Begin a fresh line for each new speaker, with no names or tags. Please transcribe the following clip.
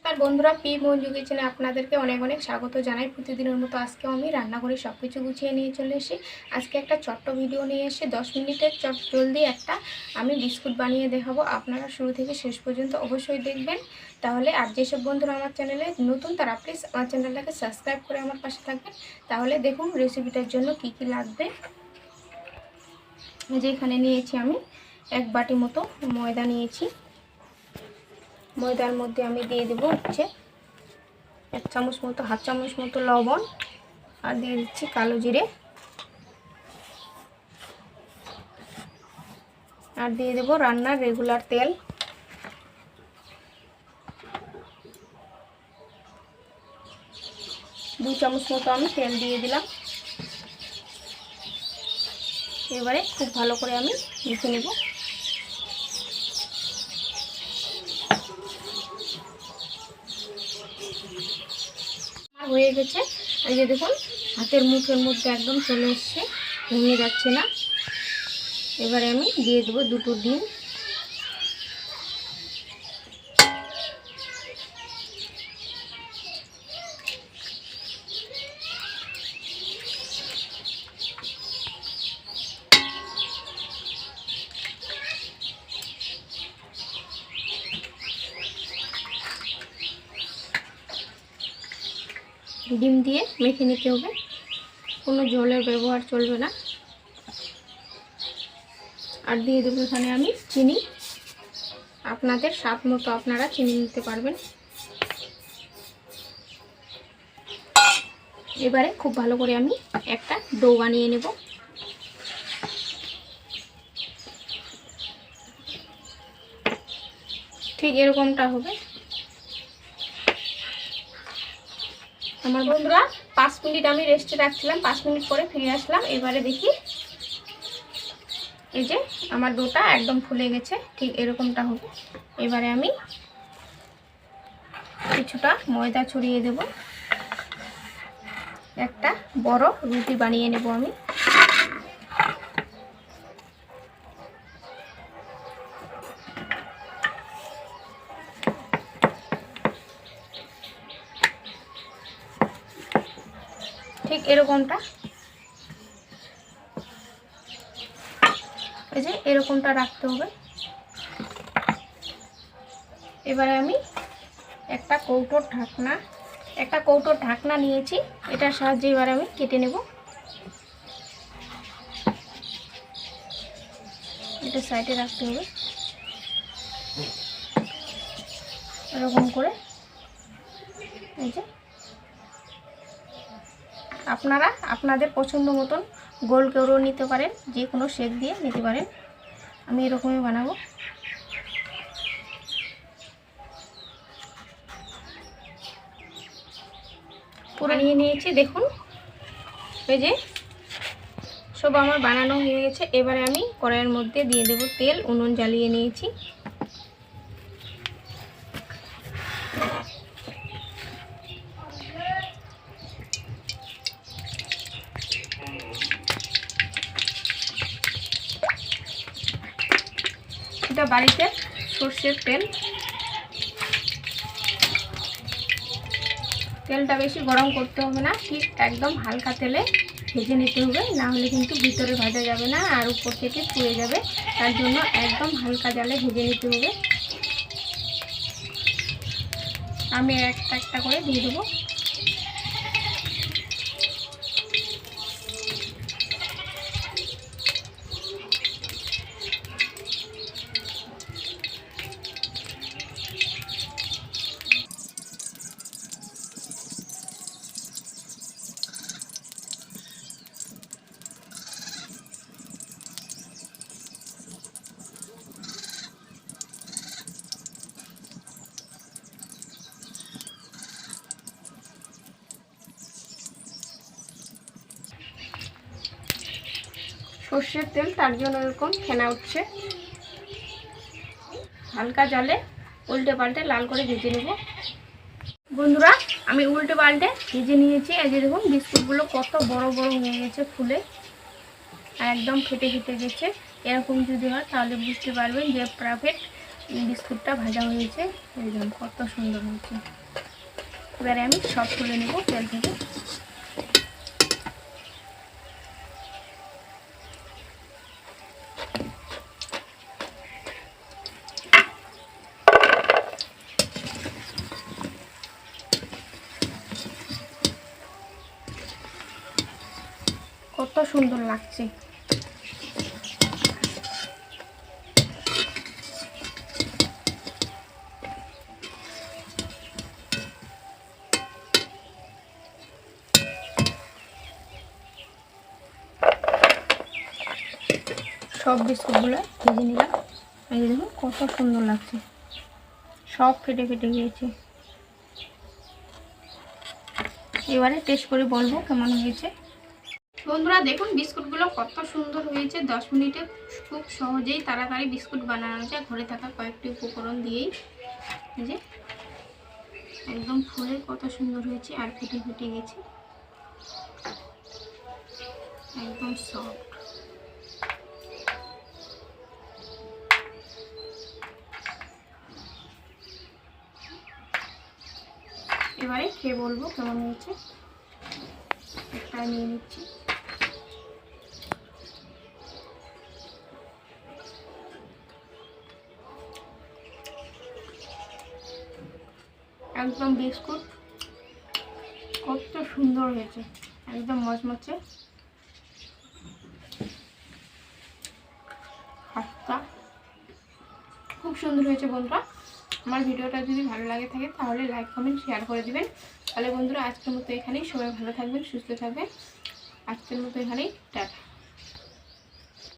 নমস্কার বন্ধুরা, পি মঞ্জু কিচেনে আপনাদেরকে অনেক অনেক স্বাগত জানাই। প্রতিদিনের মতো আজকেও আমি রান্নাঘরে সব কিছু গুছিয়ে নিয়ে চলে এসেছি। আজকে একটা ছোট্ট ভিডিও নিয়ে এসে 10 মিনিটের জলদি একটা আমি বিস্কুট বানিয়ে দেখাবো। আপনারা শুরু থেকে শেষ পর্যন্ত অবশ্যই দেখবেন। তাহলে আর যেসব বন্ধুরা আমার চ্যানেলে নতুন তারা প্লিজ আমার চ্যানেলটাকে সাবস্ক্রাইব করে আমার পাশে থাকবেন। তাহলে দেখুন রেসিপিটার জন্য কি কি লাগবে। যে এখানে নিয়েছি আমি 1 বাটি মতো ময়দা নিয়েছি। ময়দার মধ্যে আমি দিয়ে দেবো হচ্ছে 1 চামচ মতো, হাফ চামচ মতো লবণ, আর দিয়ে দিচ্ছি কালো জিরে, আর দিয়ে দেবো রান্নার রেগুলার তেল, দু চামচ মতো আমি তেল দিয়ে দিলাম। এবারে খুব ভালো করে আমি মেখে নেব। হয়ে গেছে, এই যে দেখুন হাতের মুখের মধ্যে একদম চলে এসছে, ভেঙে যাচ্ছে না। এবারে আমি দিয়ে দেবো 2টো ডিম। ডিম দিয়ে মেখে নিতে হবে, কোনো জলের ব্যবহার চলবে না। আর দিয়ে দেবো এখানে আমি চিনি, আপনাদের স্বাদ মতো আপনারা চিনি নিতে পারবেন। এবারে খুব ভালো করে আমি একটা ডো বানিয়ে নেব। ঠিক এরকমটা হবে। আমার বন্ধুরা 5 মিনিট আমি রেস্টে রাখছিলাম, 5 মিনিট পরে ফিরে আসলাম। এবারে দেখি এই যে আমার ডোটা একদম ফুলে গেছে, ঠিক এরকমটা হবে। এবারে আমি কিছুটা ময়দা ছড়িয়ে দেব, একটা বড় রুটি বানিয়ে নেব আমি। ঠিক এরকমটা, এই যে এরকমটা রাখতে হবে। এবারে আমি একটা কৌটোর ঢাকনা নিয়েছি, এটার সাহায্যে এবারে আমি কেটে নেব। এটা সাইডে রাখতে হবে এরকম করে। এই যে আপনারা আপনাদের পছন্দ মতন গোল করেও নিতে পারেন, যে কোনো শেপ দিয়ে নিতে পারেন। আমি এরকমই বানাবো। পুরো নিয়ে নিয়েছি, দেখুন এই যে সব আমার বানানো হয়ে গেছে। এবারে আমি কড়াইয়ের মধ্যে দিয়ে দেব তেল, উনুন জ্বালিয়ে নিয়েছি। এটা বাড়িতে সর্ষের তেল। তেলটা বেশি গরম করতে হবে না, ঠিক একদম হালকা তেলে ভেজে নিতে হবে, না হলে কিন্তু ভিতরে ভাজা যাবে না আর উপর থেকে পুড়ে যাবে। তার জন্য একদম হালকা জালে ভেজে নিতে হবে। আমি একটা একটা করে দিয়ে দেবো। সর্ষের তেল, তার জন্য এরকম ফেনা উঠছে। হালকা জালে উল্টে পাল্টে লাল করে ভেজে নেব। বন্ধুরা আমি উল্টে পাল্টে ভেজে নিয়েছি। এই যে দেখুন বিস্কুটগুলো কত বড় বড় হয়ে গেছে ফুলে, আর একদম ফেটে ফেটে গেছে। এরকম যদি হয় তাহলে বুঝতে পারবেন যে পারফেক্ট এই বিস্কুটটা ভাজা হয়েছে, এই জন্য কত সুন্দর হয়েছে। এবারে আমি সব তুলে নেব তেল থেকে। কত সুন্দর লাগছে। সব বিস্কুটগুলো ভেজে নিলাম। এই দেখুন কত সুন্দর লাগছে, সব ফেটে ফেটে গিয়েছে। এবারে টেস্ট করে বলবো কেমন হয়েছে। বন্ধুরা দেখুন বিস্কুটগুলো কত সুন্দর হয়েছে। 10 মিনিটে খুব সহজেই তাড়াতাড়ি বিস্কুট বানানো যায় ঘরে থাকা কয়েকটি উপকরণ দিয়েই। এই যে একদম ফুলে কত সুন্দর হয়েছে, আর ফেটে ফেটে গেছে, একদম সফট। এবারে খেয়ে বলবো কেমন হয়েছে। একটা নিয়ে নিচ্ছি। একদম বিস্কুট কত সুন্দর হয়েছে, একদম মচমচে খাস্তা, খুব সুন্দর হয়েছে। বন্ধুরা আমার ভিডিওটা যদি ভালো লাগে থাকে তাহলে লাইক কমেন্ট শেয়ার করে দিবেন। তাহলে বন্ধুরা আজকের মতো এখানেই, সবাই ভালো থাকবেন, সুস্থ থাকবেন। আজকের মতো এখানেই, টাটা।